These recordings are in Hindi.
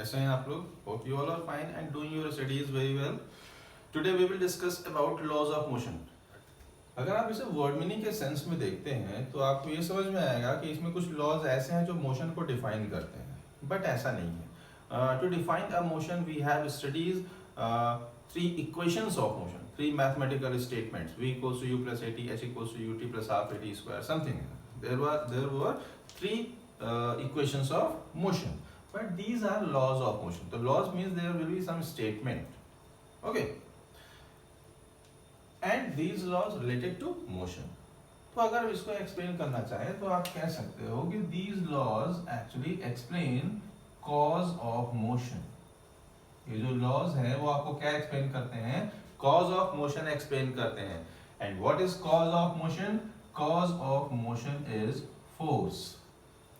कैसे हैं आप लोग? Hope you all are fine and doing your studies very well. Today we will discuss about laws of motion. अगर आप इसे वर्ड मीनिंग के सेंस में देखते हैं तो आपको ये समझ में आएगा कि इसमें कुछ लॉज ऐसे हैं जो मोशन को डिफाइन करते हैं, बट ऐसा नहीं है. To define a motion we have studies three equations of motion, three mathematical statements. v equals to u plus at, h equals to ut plus half at square, something. There were three equations of motion, but these are laws of motion. So laws means there will be some statement, okay, and these laws related to motion. तो अगर इसको एक्सप्लेन करना चाहे तो आप कह सकते हो कि these laws actually explain cause of motion. ये जो laws हैं वो आपको क्या एक्सप्लेन करते हैं? Cause of motion एक्सप्लेन करते हैं. And what is cause of motion? Cause of motion is force.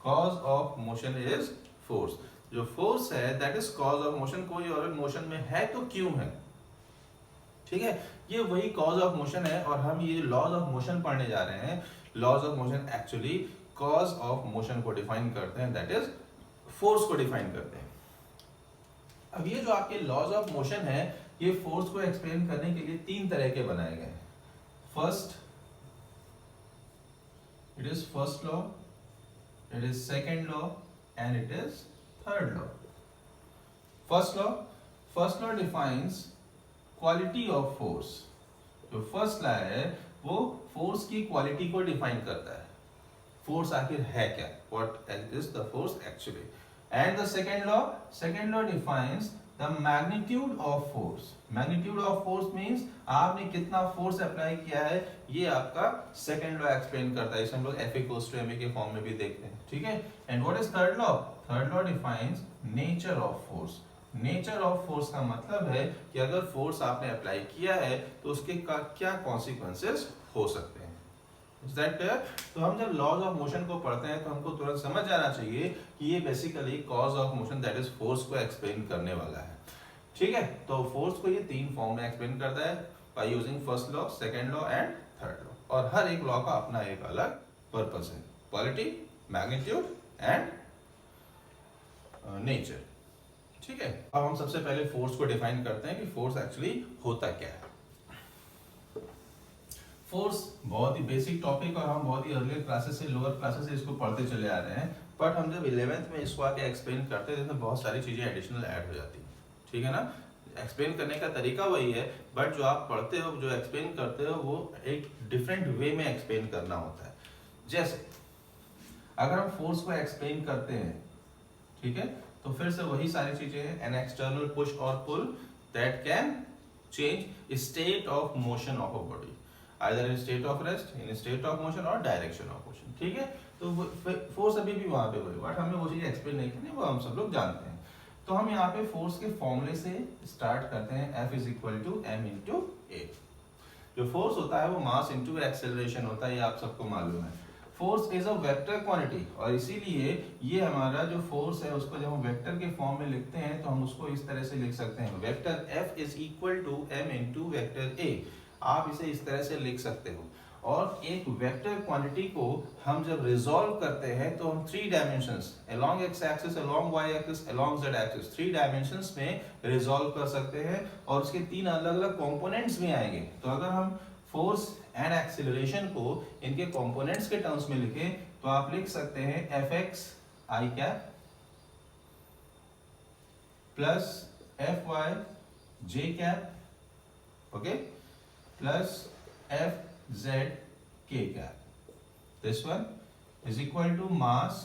Cause of motion is force. जो force है that is cause of motion. कोई और motion में है तो क्यों है? ठीक है, ये वही cause of motion है और हम ये laws of motion पढ़ने जा रहे हैं. Laws of motion actually cause of motion को define करते हैं, that is force को define करते हैं. अब ये जो आपके लॉज ऑफ मोशन है ये फोर्स को एक्सप्लेन करने के लिए तीन तरह के बनाए गए हैं. First, it is first law, it is second law and it is third law. First law defines quality of force. जो फर्स्ट लॉ है वो फोर्स की क्वालिटी को डिफाइन करता है. फोर्स आखिर है क्या, what is the force actually. And the second law defines the magnitude of force. Magnitude of force means आपने कितना फोर्स अप्लाई किया है, ये आपका सेकेंड लॉ एक्सप्लेन करता है. इसे हम लोग F equals to ma के फॉर्म में भी देखते हैं, ठीक है. And what is third law? Third law defines nature of force. Nature of force का मतलब है कि अगर फोर्स आपने अप्लाई किया है तो उसके क्या कॉन्सिक्वेंसेस हो सकते हैं. Is that clear? तो हम जब लॉज ऑफ मोशन को पढ़ते हैं तो हमको तुरंत समझ जाना चाहिए कि ये basically cause of motion that is force को एक्सप्लेन करने वाला है. ठीक है, तो फोर्स को ये तीन फॉर्म में एक्सप्लेन करता है by using first law, second law and third law. और हर एक लॉ का अपना एक अलग पर्पस है, क्वालिटी, मैग्नीट्यूड एंड नेचर. ठीक है, अब हम सबसे पहले फोर्स को डिफाइन करते हैं कि फोर्स एक्चुअली होता क्या है. फोर्स बहुत ही बेसिक टॉपिक और हम बहुत ही अर्लियर क्लासेस से, लोअर क्लासेस से इसको पढ़ते चले आ रहे हैं, बट हम जब 11th में इसको आके एक्सप्लेन करते हैं तो बहुत सारी चीजें एडिशनल ऐड हो जाती हैं. ठीक है ना, एक्सप्लेन करने का तरीका वही है, बट जो आप पढ़ते हो, जो एक्सप्लेन करते हो वो एक डिफरेंट वे में एक्सप्लेन करना होता है. जैसे अगर हम फोर्स को एक्सप्लेन करते हैं, ठीक है, तो फिर से वही सारी चीजें हैं. एन एक्सटर्नल पुश और pull that can change state of motion of a body, either in state of rest, in state of motion और direction of motion. ठीक है, तो फोर्स अभी भी वहां पे वही, बट हमें वो चीज एक्सप्लेन नहीं करनी, वो हम सब लोग जानते हैं. तो हम यहाँ पे फोर्स के फॉर्मूले से स्टार्ट करते हैं. F is equal to m into a. जो फोर्स होता है वो मास इंटू एक्सेलरेशन होता है, ये आप सबको मालूम है. Force is a vector quantity और इसीलिए ये हमारा जो फोर्स है उसको जब हम वेक्टर के फॉर्म में लिखते हैं तो हम उसको इस तरह से लिख सकते हैं. Vector F is equal to m into vector a. आप इसे इस तरह से लिख सकते हो. और एक वेक्टर क्वांटिटी को हम जब रिजॉल्व करते हैं तो हम three dimensions, along x axis, along Y axis, along Z axis, three dimensions में रिजॉल्व कर सकते हैं और उसके तीन अलग अलग कंपोनेंट्स भी आएंगे. तो अगर हम फोर्स एंड एक्सीलरेशन को इनके कंपोनेंट्स के टर्म्स में लिखें तो आप लिख सकते हैं Fx i cap plus Fy j cap, okay, plus Fz k cap. This one is equal to mass.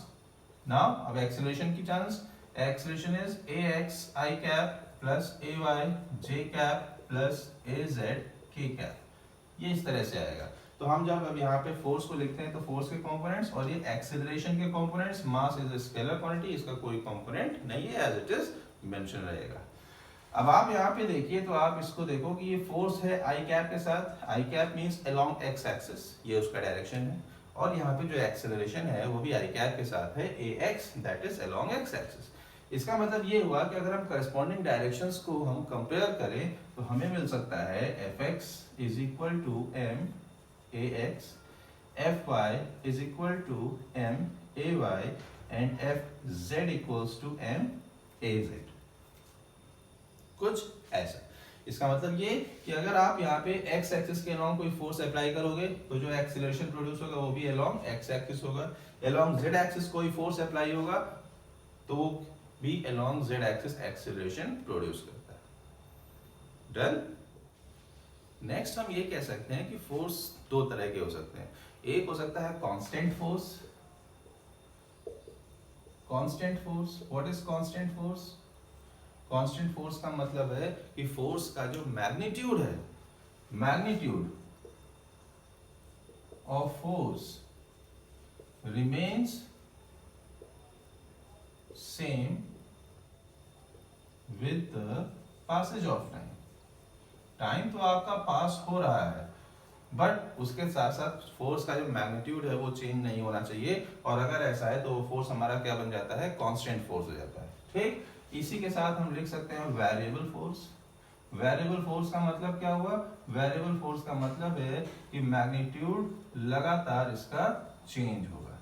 Now अब acceleration की chance, acceleration is ax I cap plus ay j cap plus az k cap. ये इस तरह से आएगा. तो हम जब अब यहाँ पे फोर्स को लिखते हैं तो फोर्स के कंपोनेंट्स और ये एक्सेलरेशन के components, mass is a scalar quantity, इसका कोई कंपोनेंट नहीं है, एज इट इज मेंशन रहेगा. अब आप यहाँ पे देखिए तो आप इसको देखो कि ये फोर्स है आई कैप के साथ. I cap means along x axis, ये उसका डायरेक्शन है, और यहाँ पे जो एक्सेलरेशन है वो भी आई कैप के साथ है, ax that is along x axis. इसका मतलब ये हुआ कि अगर हम करस्पॉन्डिंग डायरेक्शंस को हम कंपेयर करें तो हमें मिल सकता है Fx is equal to m ax, Fy is equal to m ay and Fz equals to m az. कुछ ऐसा। इसका मतलब ये कि अगर आप यहाँ पे एक्स एक्सिस के अलोंग कोई फोर्स अप्लाई करोगे तो जो एक्सीलरेशन प्रोड्यूस होगा वो भी अलोंग एक्स एक्सिस होगा। अलोंग जेड एक्सिस कोई फोर्स अप्लाई होगा तो वो भी along Z axis acceleration produce करता है। डन। नेक्स्ट हम ये कह सकते हैं कि फोर्स दो तरह के हो सकते हैं। एक हो सकता है constant force. Constant force, what is constant force? Constant force का मतलब है कि फोर्स का जो मैग्नीट्यूड है, magnitude of force remains same with the passage of time. Time तो आपका पास हो रहा है बट उसके साथ साथ फोर्स का जो मैग्नीट्यूड है वो चेंज नहीं होना चाहिए, और अगर ऐसा है तो वो फोर्स हमारा क्या बन जाता है? कांस्टेंट फोर्स हो जाता है। ठीक, इसी के साथ हम लिख सकते हैं वेरिएबल फोर्स। वेरिएबल फोर्स का मतलब क्या हुआ? वेरिएबल फोर्स का मतलब है कि मैग्नीट्यूड लगातार इसका चेंज होगा।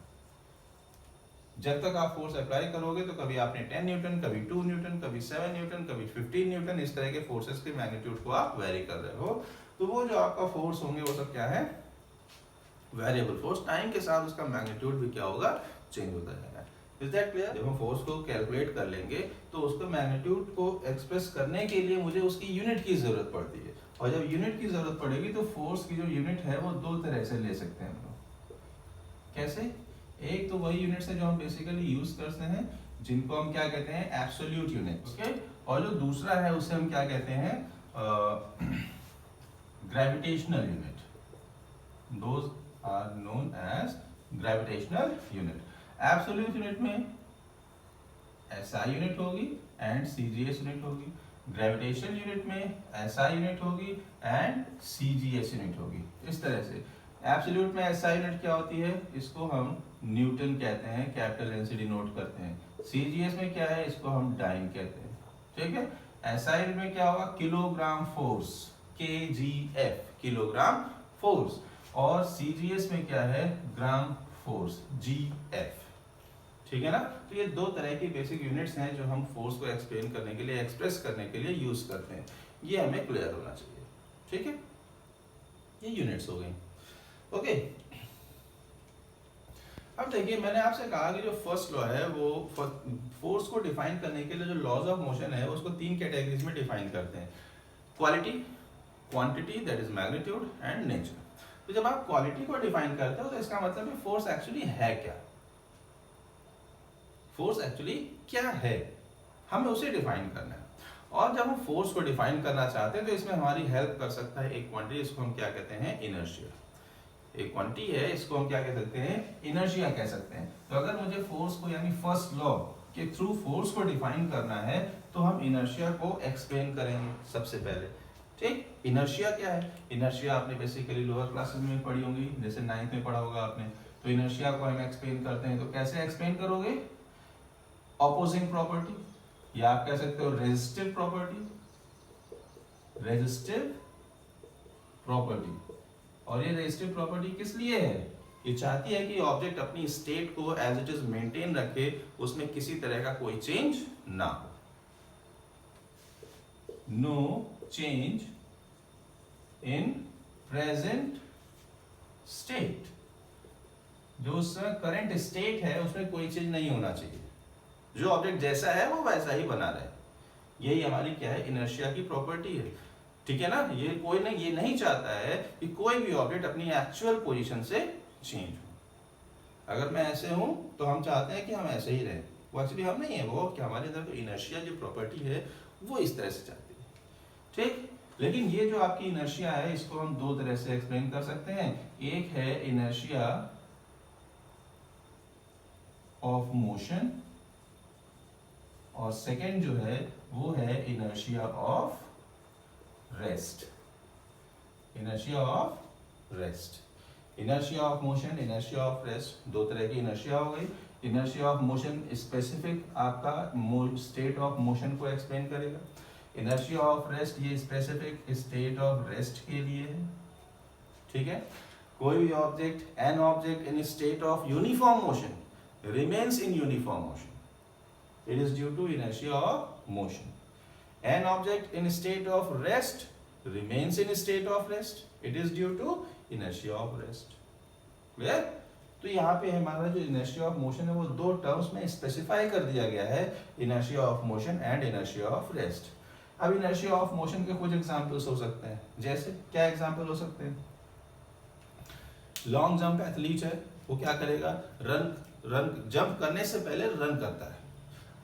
जब तक आप फोर्स अप्लाई करोगे तो कभी आपने 10 न्यूटन, कभी 2 न्यूटन, कभी 7 न्यूटन, कभी 15 न्यूटन, इस तरह के फोर्सेस के मैग्नीट्यूड को आप वेरी कर रहे हो, तो वो जो आपका फोर्स होंगे वो सब क्या है? Variable force. टाइम के साथ उसका मैग्नीट्यूड भी क्या होगा? चेंज होता जाएगा। Is that clear? जब हम फोर्स को कैलकुलेट कर लेंगे तो उसको मैग्नीट्यूड को एक्सप्रेस करने के लिए मुझे उसकी यूनिट की जरूरत पड़ती है, और जब यूनिट की जरूरत पड़ेगी तो फोर्स की जो यूनिट है वो दो तरह से ले सकते हैं हम लोग। कैसे? एक तो वही यूनिट्स है जो हम बेसिकली यूज करते हैं, जिनको हम क्या कहते हैं? Absolute unit. ओके, और जो दूसरा है उसे हम क्या कहते हैं? Gravitational unit. Those are known as gravitational unit. Absolute unit में एसआई यूनिट होगी एंड सीजीएस यूनिट होगी। ग्रेविटेशनल यूनिट में एसआई यूनिट होगी एंड सीजीएस यूनिट होगी। इस तरह से एब्सोल्यूट में एसआई यूनिट क्या होती है? इसको हम न्यूटन कहते हैं, कैपिटल एन से डिनोट करते हैं। सीजीएस में क्या है? इसको हम डाइन कहते हैं। ठीक है, एसआई यूनिट में क्या होगा? Kilogram force, KGF, kilogram force. और सीजीएस में क्या है? Gram force, GF. ठीक है ना? तो ये दो तरह की बेसिक यूनिट्स हैं जो हम फोर्स को एक्सप्लेन करने के लिए, एक्सप्रेस करने के लिए यूज करते हैं। ये हमें क्लियर होना चाहिए। ठीक है, ये यूनिट्स हो गई। ओके, अब देखिए मैंने आपसे कहा कि जो फर्स्ट लॉ है वो फोर्स को डिफाइन करने के लिए जो लॉज ऑफ मोशन है उसको तीन कैटेगरीज में डिफाइन करते हैं: quality, quantity that is magnitude, and nature. तो जब आप क्वालिटी को डिफाइन करते हो तो इसका मतलब है फोर्स एक्चुअली है क्या? फोर्स एक्चुअली क्या है, हमें उसे डिफाइन करना है। और जब हम फोर्स को डिफाइन करना चाहते हैं तो इसमें हमारी हेल्प कर सकता है एक क्वांटिटी, इसको हम क्या कहते हैं? इनर्शिया। एक क्वांटिटी है, इसको हम क्या कह सकते हैं? इनर्शिया कह सकते हैं। तो अगर मुझे फोर्स को यानी फर्स्ट लॉ के थ्रू फोर्स को डिफाइन करना है तो हम इनर्शिया को एक्सप्लेन करेंगे सबसे पहले। ठीक, इनर्शिया क्या है? इनर्शिया आपने बेसिकली लोअर क्लासेस में पढ़ी होंगी, जैसे 9th में पढ़ा होगा आपने। तो इनर्शिया को हम एक्सप्लेन करते हैं, तो कैसे एक्सप्लेन करोगे? ऑपोजिंग प्रॉपर्टी, या आप कह सकते हो रेजिस्टिव प्रॉपर्टी, रेजिस्टिव प्रॉपर्टी। और ये रेजिस्टिव प्रॉपर्टी किस लिए है? ये चाहती है कि ऑब्जेक्ट अपनी स्टेट को एज इट इज मेंटेन रखे, उसमें किसी तरह का कोई चेंज ना हो। No change in present state, जो उसमें करंट स्टेट है उसमें कोई चेंज नहीं होना चाहिए, जो ऑब्जेक्ट जैसा है वो वैसा ही बना रहे। यही हमारी क्या है? इनर्शिया की प्रॉपर्टी है। ठीक है ना? ये कोई नहीं, ये नहीं चाहता है कि कोई भी ऑब्जेक्ट अपनी एक्चुअल पोजीशन से चेंज हो। अगर मैं ऐसे हूं तो हम चाहते हैं कि हम ऐसे ही रहें, वो एक्चुअली हम नहीं है, वो कि हमारे अंदर इनर्शिया जो प्रॉपर्टी है वो इस तरह से चाहती है। ठीक, लेकिन ये जो आपकी इनर्शिया है इसको हम दो तरह से एक्सप्लेन कर सकते हैं। एक है इनर्शिया ऑफ मोशन, और सेकेंड जो है वो है inertia of rest. Inertia of rest, inertia of motion, inertia of rest, दो तरह की इनर्शिया हो गई। इनर्शिया ऑफ मोशन स्पेसिफिक आपका स्टेट ऑफ मोशन को एक्सप्लेन करेगा। इनर्शिया ऑफ रेस्ट ये स्पेसिफिक स्टेट ऑफ रेस्ट के लिए है। ठीक है, कोई भी object, an object in state of uniform motion remains in uniform motion, it is due to inertia of motion. An object in state of rest remains in state of rest. It is due to inertia of rest. Clear? तो यहाँ पे हमारा जो inertia of motion है वो दो टर्म्स में स्पेसिफाई कर दिया गया है, inertia of motion and inertia of rest. अब inertia of motion के कुछ एग्जांपल्स हो सकते हैं, जैसे क्या एग्जांपल हो सकते हैं? लॉन्ग जंप एथलीट है, वो क्या करेगा? रन जंप करने से पहले रन करता है।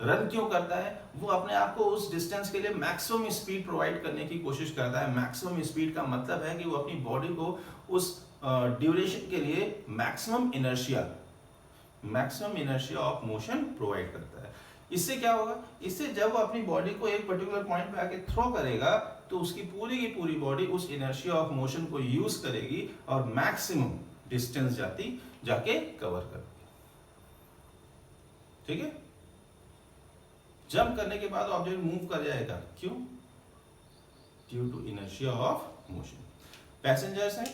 रन क्यों करता है? वो अपने आप को उस डिस्टेंस के लिए मैक्सिमम स्पीड प्रोवाइड करने की कोशिश करता है। मैक्सिमम स्पीड का मतलब है कि वो अपनी बॉडी को उस ड्यूरेशन के लिए maximum inertia of motion provide करता है। इससे क्या होगा? इससे जब वो अपनी बॉडी को एक पर्टिकुलर पॉइंट पे आके थ्रो करेगा तो उसकी पूरी की पूरी बॉडी उस इनर्शिया ऑफ मोशन को यूज करेगी और मैक्सिमम डिस्टेंस जाके कवर करेगी। ठीक है? जंप करने के बाद ऑब्जेक्ट मूव कर जाएगा, क्यों? Due to inertia of motion. Passengers हैं,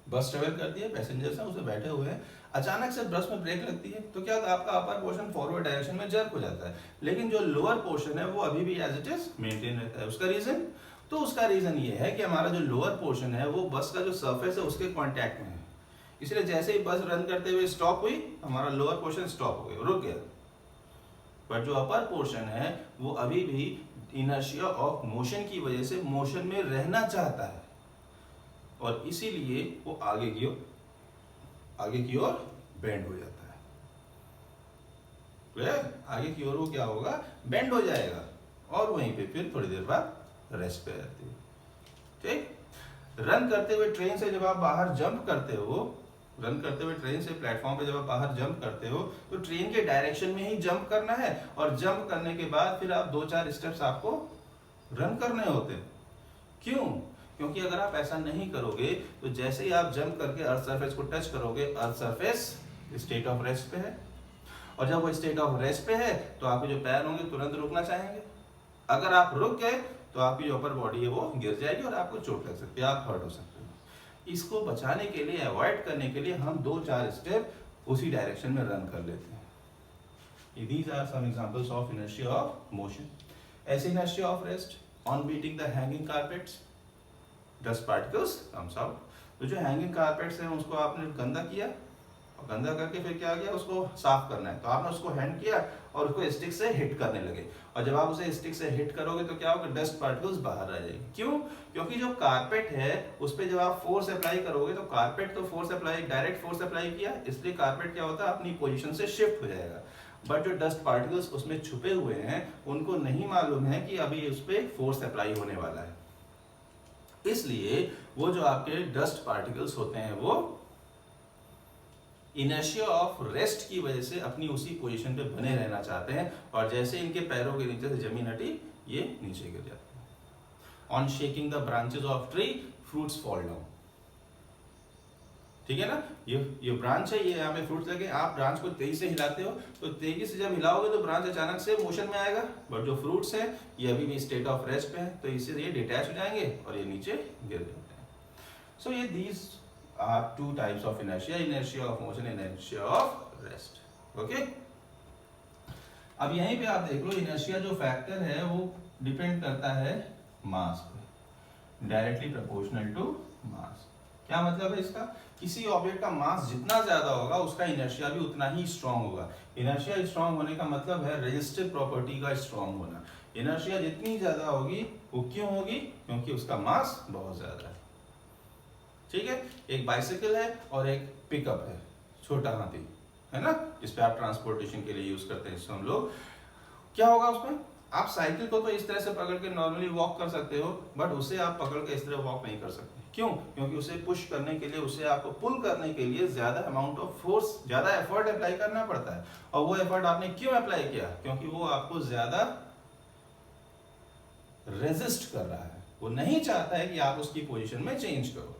बस ट्रेवल करती है, पैसेंजर्स हैं उसमें बैठे हुए हैं, अचानक से बस में ब्रेक लगती है तो क्या आपका अपर पोर्शन फॉरवर्ड डायरेक्शन में जर्क हो जाता है, लेकिन जो लोअर पोर्शन है वो अभी भी एज इट इज मेंटेन रहता है। उसका रीजन ये है कि हमारा जो लोअर पोर्शन है वो बस का जो सरफेस है उसके कांटेक्ट में है, इसलिए जैसे ही बस रन करते हुए स्टॉप हुई हमारा लोअर पोर्शन स्टॉप हो गया, रुक गया। पर जो अपर पोर्शन है वो अभी भी इनर्शिया ऑफ मोशन की वजह से मोशन में रहना चाहता है और इसीलिए वो आगे की ओर बेंड हो जाता है। क्लियर? आगे की ओर वो क्या होगा? बेंड हो जाएगा और वहीं पे फिर थोड़ी देर बाद रेस्ट पे रहती है। ठीक? रन करते हुए ट्रेन से जब आप बाहर जंप करते हो, ट्रेन से प्लेटफॉर्म पे जब आप बाहर जंप करते हो तो ट्रेन के डायरेक्शन में ही जंप करना है और जंप करने के बाद फिर आप 2-4 स्टेप्स आपको रन करने होते हैं। क्यों? क्योंकि अगर आप ऐसा नहीं करोगे तो जैसे ही आप जंप करके अर्थ सरफेस को टच करोगे, earth surface state of rest पे है और जब वो स्टेट ऑफ रेस्ट पे है तो आपके जो पैर होंगे तुरंत रुकना चाहेंगे। अगर आप रुक गए तो आपकी जो अपर बॉडी है वो गिर जाएगी और आपको चोट लग सकती है, आप हर्ट हो सकते हो। इसको बचाने के लिए, अवॉइड करने के लिए हम 2-4 स्टेप उसी डायरेक्शन में रन कर लेते हैं। These are some examples of inertia of motion. ऐसे inertia of rest, on beating the hanging carpets, dust particles comes out. तो जो hanging carpets हैं उसको आपने गंदा किया और गंदा करके फिर क्या किया? उसको साफ करना है तो आपने उसको हैंड किया और उसको स्टिक से हिट करने लगे और जब आप उसे स्टिक से हिट करोगे तो क्या होगा? डस्ट पार्टिकल्स बाहर आ जाएंगे। क्यों? क्योंकि जो कारपेट है उस पर जब आप फोर्स अप्लाई करोगे तो कारपेट तो डायरेक्ट फोर्स अप्लाई किया, इसलिए कारपेट क्या होता है? अपनी पोजीशन से शिफ्ट हो जाएगा। बट जो डस्ट पार्टिकल्स उसमें छुपे हुए हैं उनको नहीं मालूम है कि अभी उस पर फोर्स अप्लाई होने वाला है, इसलिए वो जो आपके डस्ट पार्टिकल्स होते हैं वो इनर्शिया ऑफ रेस्ट की वजह से अपनी उसी पोजीशन पे बने रहना चाहते हैं और जैसे इनके पैरों के नीचे से जमीन हटी ये नीचे गिर जाते हैं। On shaking the branches of tree fruits fall down. ठीक है ना? ये ब्रांच है, ये यहाँ पे फ्रूट्स लगे, आप ब्रांच को तेजी से हिलाते हो तो तेजी से जब हिलाओगे तो ब्रांच अचानक से मोशन में आएगा, बट जो फ्रूट्स है ये अभी भी स्टेट ऑफ रेस्ट पे है तो इससे ये डिटैच हो जाएंगे और ये नीचे गिर जाते हैं। सो ये these are 2 types of inertia of motion, inertia of rest. Okay? अब यहीं पे आप देख लो inertia जो फैक्टर है वो डिपेंड करता है मास पे, डायरेक्टली प्रोपोर्शनल टू मास। क्या मतलब है इसका? किसी ऑब्जेक्ट का मास जितना ज्यादा होगा उसका इनर्शिया भी उतना ही स्ट्रांग होगा। इनर्शिया स्ट्रांग होने का मतलब है रेजिस्टिव प्रॉपर्टी का स्ट्रांग होना। इनर्शिया जितनी ज्यादा होगी वो क्यों होगी? क्योंकि उसका मास बहुत ज्यादा है। ठीक है? एक बाइसिकल है और एक पिकअप है, छोटा हाथी है ना, जिसपे आप ट्रांसपोर्टेशन के लिए यूज करते हैं हम लोग। क्या होगा उसमें? आप साइकिल को तो इस तरह से पकड़ के नॉर्मली वॉक कर सकते हो, बट उसे आप पकड़ के इस तरह वॉक नहीं कर सकते। क्यों? क्योंकि उसे पुश करने के लिए, उसे आपको पुल करने के लिए ज्यादा अमाउंट ऑफ फोर्स, ज्यादा एफर्ट अप्लाई करना पड़ता है। और वो एफर्ट आपने क्यों अप्लाई किया? क्योंकि वो आपको ज्यादा रेजिस्ट कर रहा है, वो नहीं चाहता है कि आप उसकी पोजीशन में चेंज करो।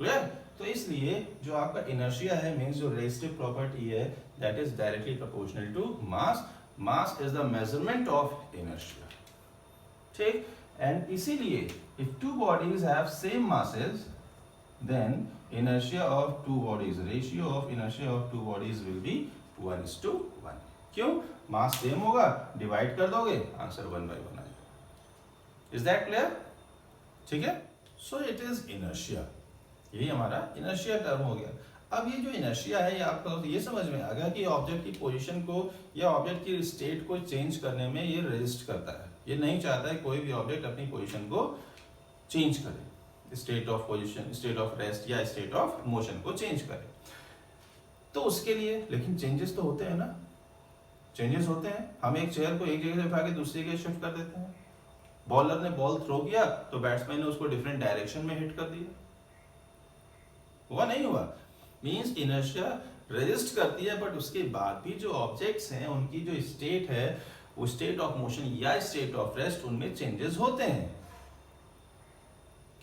क्लियर? तो इसलिए जो आपका इनर्शिया है मींस जो रेजिस्टिव प्रॉपर्टी है that is directly proportional to mass. Mass is the measurement of inertia. ठीक? एंड इसीलिए if two bodies have same masses then inertia of two bodies, ratio of inertia of two bodies will be 1:1। क्यों? मास सेम होगा, डिवाइड कर दोगे, आंसर 1/1 आएगा। Is that clear? ठीक है, सो इट इज इनर्शिया, यही हमारा इनर्शिया टर्म हो गया। अब ये जो इनर्शिया है, ये आपको ये समझ में आ गया कि ऑब्जेक्ट की पोजीशन को या ऑब्जेक्ट की स्टेट को चेंज करने में ये रेजिस्ट करता है, ये नहीं चाहता है कोई भी ऑब्जेक्ट अपनी पोजीशन को चेंज करे, state of position, state of rest या स्टेट ऑफ मोशन को चेंज करे। तो उसके लिए लेकिन चेंजेस तो होते हैं ना, चेंजेस होते हैं। हम एक चेयर को एक जगह से उठा के दूसरी जगह शिफ्ट कर देते हैं। बॉलर ने बॉल थ्रो किया तो बैट्समैन ने उसको डिफरेंट डायरेक्शन में हिट कर दिया, हुआ नहीं हुआ? मींस इनर्शिया रेजिस्ट करती है, बट उसके बाद भी जो ऑब्जेक्ट्स हैं उनकी जो स्टेट है, वो स्टेट ऑफ मोशन या स्टेट ऑफ रेस्ट, उनमें चेंजेस होते हैं।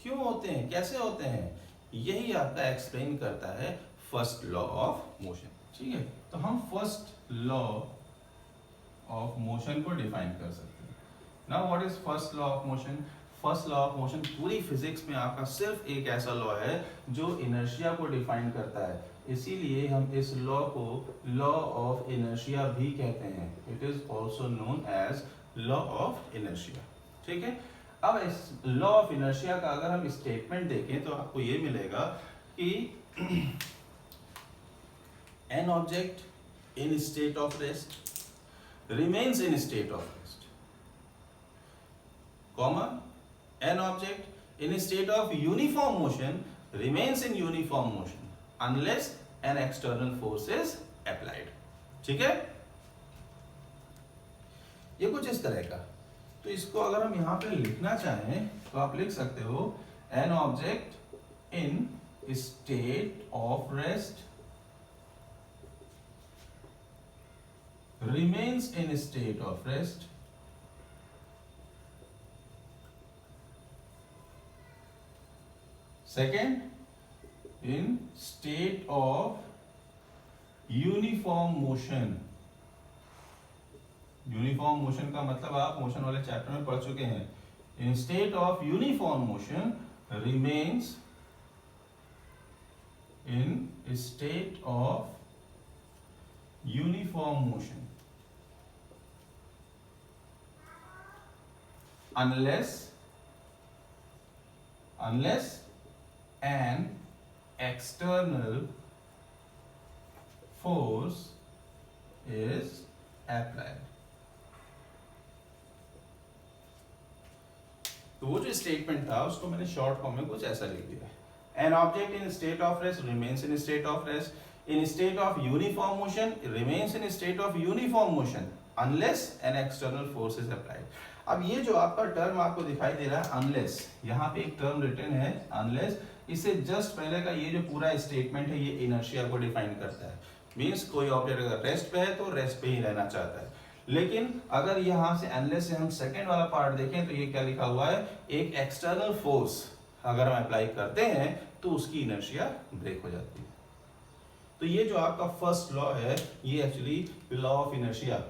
क्यों होते हैं, कैसे होते हैं, यही आपका एक्सप्लेन करता है फर्स्ट लॉ ऑफ मोशन। ठीक है, तो हम फर्स्ट लॉ ऑफ मोशन को डिफाइन कर सकते हैं। Now what is first law of motion? First law of motion पूरी फिजिक्स में आपका सिर्फ एक ऐसा लॉ है जो इनर्शिया को डिफाइन करता है, इसीलिए हम इस लॉ को लॉ ऑफ इनर्शिया भी कहते हैं। It is also known as law of inertia. ठीक है, अब इस लॉ ऑफ इनर्शिया का अगर हम स्टेटमेंट देखें तो आपको ये मिलेगा कि an object in state of rest remains in state of rest, comma an object in a state of uniform motion remains in uniform motion unless an external force is applied। ठीक है, ये कुछ इस तरह का। तो इसको अगर हम यहां पे लिखना चाहें तो आप लिख सकते हो an object in state of rest remains in state of rest second, in state of uniform motion। Uniform motion का मतलब आप मोशन वाले चैप्टर में पढ़ चुके हैं। in state of uniform motion remains in state of uniform motion unless an external force is applied। तो वो जो स्टेटमेंट था उसको मैंने शॉर्ट फॉर्म में कुछ ऐसा लिख दिया है। An object in state of rest remains in state of rest in state of uniform motion remains in state of uniform motion unless an external force is applied. अब ये जो आपका टर्म आपको दिखाई दे रहा है अनलेस, यहाँ पे एक टर्म रिटन है अनलेस, इससे जस्ट पहले का ये जो पूरा स्टेटमेंट है ये इनर्शिया को डिफाइन करता है। मींस कोई ऑब्जेक्ट अगर रेस्ट पे है तो रेस्ट पे ही रहना चाहता है। लेकिन अगर यहाँ से अनलेस से हम सेकंड वाला पार्ट देखें तो ये क्या लिखा हुआ है, एक एक्सटर्नल फोर्स अगर हम अप्लाई करते हैं तो उसकी इनर्शिया ब्रेक हो जाती है। तो ये जो आपका फर्स्ट लॉ है ये एक्चुअली लॉ ऑफ इनर्शिया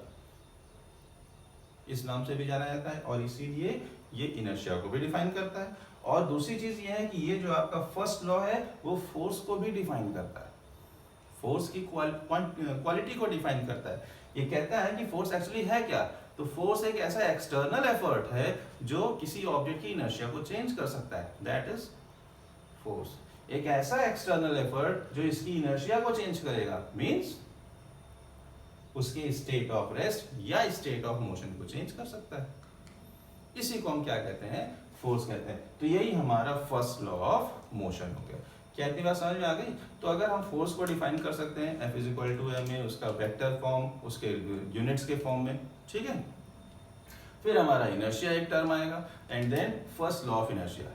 इस नाम से भी जाना जाता है और इसीलिए ये इनर्शिया को भी डिफाइन करता है। और दूसरी चीज ये है कि ये जो आपका फर्स्ट लॉ है वो फोर्स को भी डिफाइन करता है, फोर्स की क्वालिटी को डिफाइन करता है। ये कहता है कि फोर्स एक्चुअली है क्या, तो फोर्स एक ऐसा एक्सटर्नल एफर्ट है जो किसी ऑब्जेक्ट की इनर्शिया को चेंज कर सकता है, दैट इज फोर्स। एक ऐसा एक्सटर्नल एफर्ट जो इसकी इनर्शिया को चेंज करेगा, मींस उसके स्टेट ऑफ रेस्ट या स्टेट ऑफ मोशन को चेंज कर सकता है। इसी को हम क्या कहते हैं, फोर्स कहते हैं। तो यही हमारा फर्स्ट लॉ ऑफ मोशन हो गया। क्या इतनी बात समझ में आ गई? तो अगर हम फोर्स को डिफाइन कर सकते हैं F = ma, उसका वेक्टर फॉर्म, उसके यूनिट्स के फॉर्म में, ठीक है। फिर हमारा इनर्शिया एक टर्म आएगा and then first law of inertia.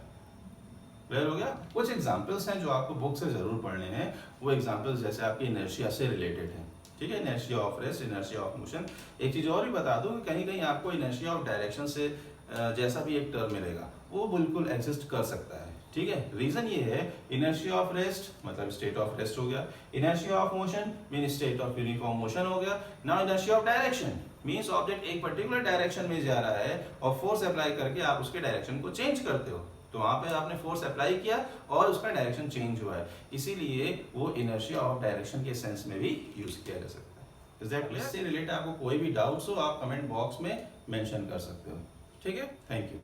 Clear हो गया? कुछ एग्जांपल्स हैं जो आपको बुक से जरूर पढ़ने हैं, वो एग्जांपल्स जैसे आपके इनर्शिया से रिलेटेड हैं, ठीक है। Inertia of rest, inertia of motion. एक चीज और भी बता दूं कि कहीं कहीं आपको इनर्शिया ऑफ डायरेक्शन से जैसा भी एक टर्म मिलेगा वो बिल्कुल एग्जिस्ट कर सकता है, ठीक है। रीजन ये है, इनर्शिया ऑफ रेस्ट मतलब स्टेट ऑफ रेस्ट हो गया, inertia of motion mean state of uniform motion हो गया। Now inertia of direction means object एक पर्टिकुलर डायरेक्शन में जा रहा है और फोर्स अप्लाई करके आप उसके डायरेक्शन को चेंज करते हो, तो वहां पे आपने फोर्स अप्लाई किया और उसका डायरेक्शन चेंज हुआ है, इसीलिए वो इनर्शिया ऑफ डायरेक्शन के सेंस में भी यूज किया जा सकता है। एग्जैक्टली, इससे रिलेटेड आपको कोई भी डाउट्स हो आप कमेंट बॉक्स में मेंशन कर सकते हो। ठीक है, थैंक यू।